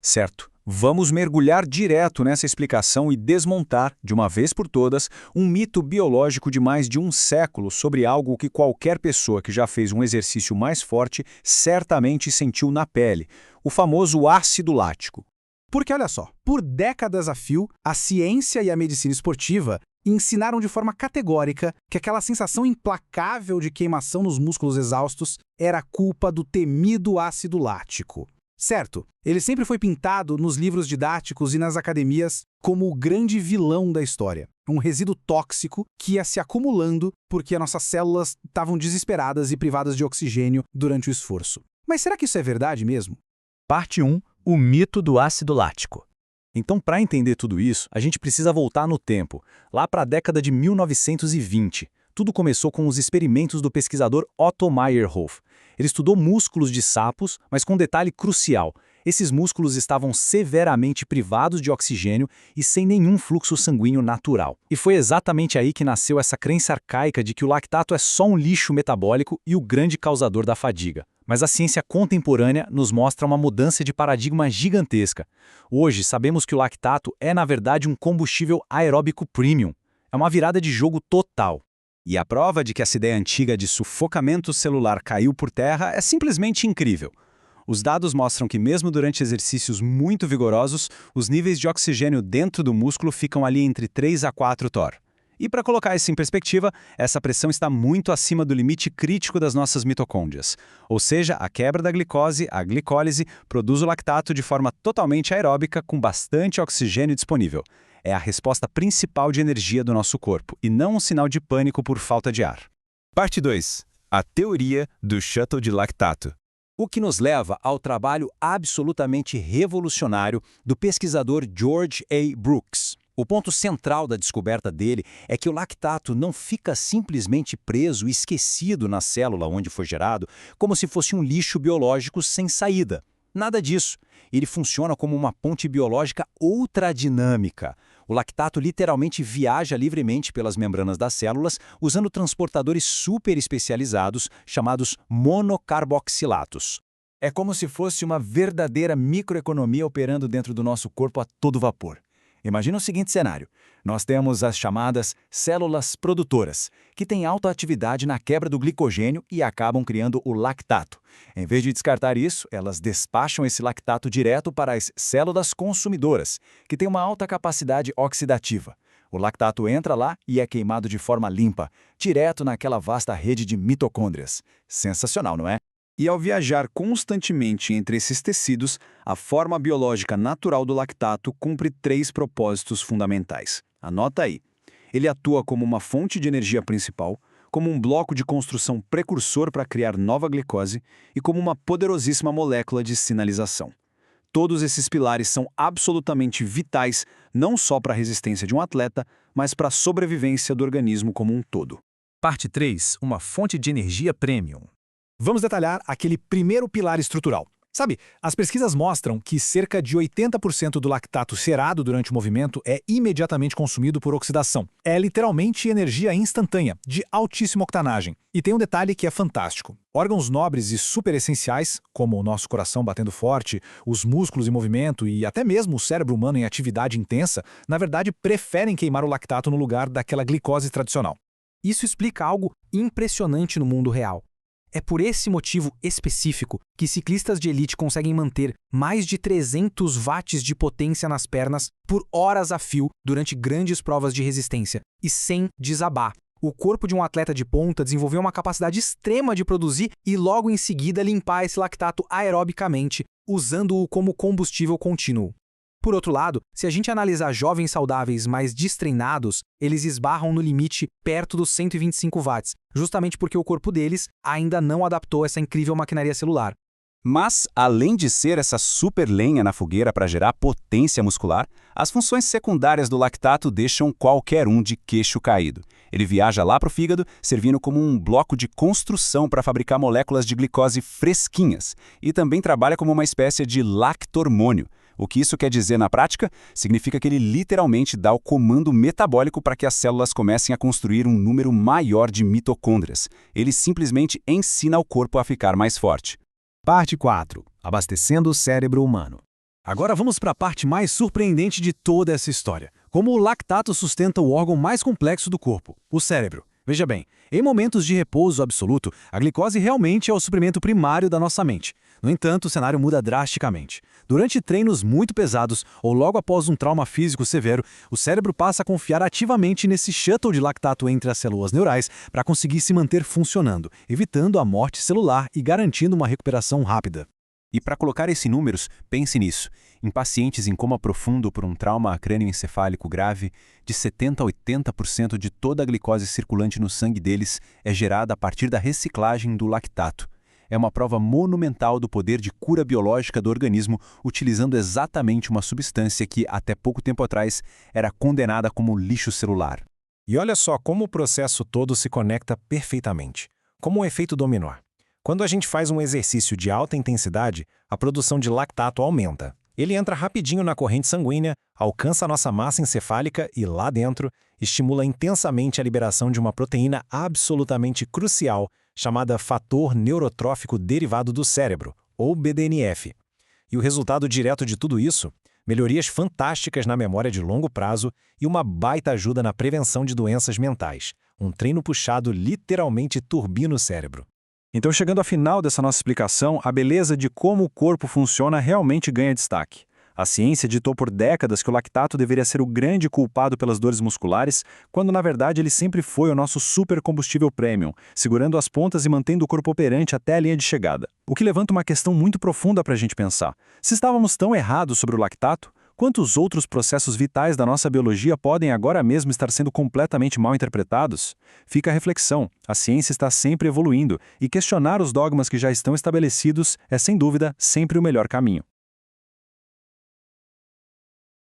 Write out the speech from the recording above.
Certo. Vamos mergulhar direto nessa explicação e desmontar, de uma vez por todas, um mito biológico de mais de um século sobre algo que qualquer pessoa que já fez um exercício mais forte certamente sentiu na pele: o famoso ácido lático. Porque olha só, por décadas a fio, a ciência e a medicina esportiva ensinaram de forma categórica que aquela sensação implacável de queimação nos músculos exaustos era culpa do temido ácido lático. Certo, ele sempre foi pintado nos livros didáticos e nas academias como o grande vilão da história. Um resíduo tóxico que ia se acumulando porque as nossas células estavam desesperadas e privadas de oxigênio durante o esforço. Mas será que isso é verdade mesmo? Parte 1. O mito do ácido lático. Então, para entender tudo isso, a gente precisa voltar no tempo, lá para a década de 1920. Tudo começou com os experimentos do pesquisador Otto Meyerhof. Ele estudou músculos de sapos, mas com um detalhe crucial: esses músculos estavam severamente privados de oxigênio e sem nenhum fluxo sanguíneo natural. E foi exatamente aí que nasceu essa crença arcaica de que o lactato é só um lixo metabólico e o grande causador da fadiga. Mas a ciência contemporânea nos mostra uma mudança de paradigma gigantesca. Hoje, sabemos que o lactato é, na verdade, um combustível aeróbico premium. É uma virada de jogo total. E a prova de que essa ideia antiga de sufocamento celular caiu por terra é simplesmente incrível. Os dados mostram que mesmo durante exercícios muito vigorosos, os níveis de oxigênio dentro do músculo ficam ali entre 3 a 4 torr. E para colocar isso em perspectiva, essa pressão está muito acima do limite crítico das nossas mitocôndrias. Ou seja, a quebra da glicose, a glicólise, produz o lactato de forma totalmente aeróbica com bastante oxigênio disponível. É a resposta principal de energia do nosso corpo, e não um sinal de pânico por falta de ar. Parte 2. A teoria do shuttle de lactato. O que nos leva ao trabalho absolutamente revolucionário do pesquisador George A. Brooks. O ponto central da descoberta dele é que o lactato não fica simplesmente preso e esquecido na célula onde foi gerado, como se fosse um lixo biológico sem saída. Nada disso. Ele funciona como uma ponte biológica ultradinâmica. O lactato literalmente viaja livremente pelas membranas das células usando transportadores super especializados chamados monocarboxilatos. É como se fosse uma verdadeira microeconomia operando dentro do nosso corpo a todo vapor. Imagina o seguinte cenário: nós temos as chamadas células produtoras, que têm alta atividade na quebra do glicogênio e acabam criando o lactato. Em vez de descartar isso, elas despacham esse lactato direto para as células consumidoras, que têm uma alta capacidade oxidativa. O lactato entra lá e é queimado de forma limpa, direto naquela vasta rede de mitocôndrias. Sensacional, não é? E ao viajar constantemente entre esses tecidos, a forma biológica natural do lactato cumpre 3 propósitos fundamentais. Anota aí. Ele atua como uma fonte de energia principal, como um bloco de construção precursor para criar nova glicose e como uma poderosíssima molécula de sinalização. Todos esses pilares são absolutamente vitais, não só para a resistência de um atleta, mas para a sobrevivência do organismo como um todo. Parte 3. Uma fonte de energia premium. Vamos detalhar aquele primeiro pilar estrutural. Sabe, as pesquisas mostram que cerca de 80% do lactato gerado durante o movimento é imediatamente consumido por oxidação. É literalmente energia instantânea, de altíssima octanagem. E tem um detalhe que é fantástico. Órgãos nobres e super essenciais, como o nosso coração batendo forte, os músculos em movimento e até mesmo o cérebro humano em atividade intensa, na verdade preferem queimar o lactato no lugar daquela glicose tradicional. Isso explica algo impressionante no mundo real. É por esse motivo específico que ciclistas de elite conseguem manter mais de 300 watts de potência nas pernas por horas a fio durante grandes provas de resistência e sem desabar. O corpo de um atleta de ponta desenvolveu uma capacidade extrema de produzir e logo em seguida limpar esse lactato aerobicamente, usando-o como combustível contínuo. Por outro lado, se a gente analisar jovens saudáveis mais destreinados, eles esbarram no limite perto dos 125 watts, justamente porque o corpo deles ainda não adaptou essa incrível maquinaria celular. Mas, além de ser essa super lenha na fogueira para gerar potência muscular, as funções secundárias do lactato deixam qualquer um de queixo caído. Ele viaja lá para o fígado, servindo como um bloco de construção para fabricar moléculas de glicose fresquinhas, e também trabalha como uma espécie de lactormônio. O que isso quer dizer na prática? Significa que ele literalmente dá o comando metabólico para que as células comecem a construir um número maior de mitocôndrias. Ele simplesmente ensina o corpo a ficar mais forte. Parte 4. Abastecendo o cérebro humano. Agora vamos para a parte mais surpreendente de toda essa história. Como o lactato sustenta o órgão mais complexo do corpo, o cérebro. Veja bem, em momentos de repouso absoluto, a glicose realmente é o suprimento primário da nossa mente. No entanto, o cenário muda drasticamente. Durante treinos muito pesados ou logo após um trauma físico severo, o cérebro passa a confiar ativamente nesse shuttle de lactato entre as células neurais para conseguir se manter funcionando, evitando a morte celular e garantindo uma recuperação rápida. E para colocar isso em números, pense nisso. Em pacientes em coma profundo por um trauma crânioencefálico grave, de 70% a 80% de toda a glicose circulante no sangue deles é gerada a partir da reciclagem do lactato. É uma prova monumental do poder de cura biológica do organismo, utilizando exatamente uma substância que, até pouco tempo atrás, era condenada como lixo celular. E olha só como o processo todo se conecta perfeitamente, como um efeito dominó. Quando a gente faz um exercício de alta intensidade, a produção de lactato aumenta. Ele entra rapidinho na corrente sanguínea, alcança a nossa massa encefálica e, lá dentro, estimula intensamente a liberação de uma proteína absolutamente crucial, chamada fator neurotrófico derivado do cérebro, ou BDNF. E o resultado direto de tudo isso? Melhorias fantásticas na memória de longo prazo e uma baita ajuda na prevenção de doenças mentais. Um treino puxado literalmente turbina o cérebro. Então, chegando ao final dessa nossa explicação, a beleza de como o corpo funciona realmente ganha destaque. A ciência ditou por décadas que o lactato deveria ser o grande culpado pelas dores musculares, quando na verdade ele sempre foi o nosso supercombustível premium, segurando as pontas e mantendo o corpo operante até a linha de chegada. O que levanta uma questão muito profunda para a gente pensar. Se estávamos tão errados sobre o lactato, quantos outros processos vitais da nossa biologia podem agora mesmo estar sendo completamente mal interpretados? Fica a reflexão, a ciência está sempre evoluindo e questionar os dogmas que já estão estabelecidos é, sem dúvida, sempre o melhor caminho.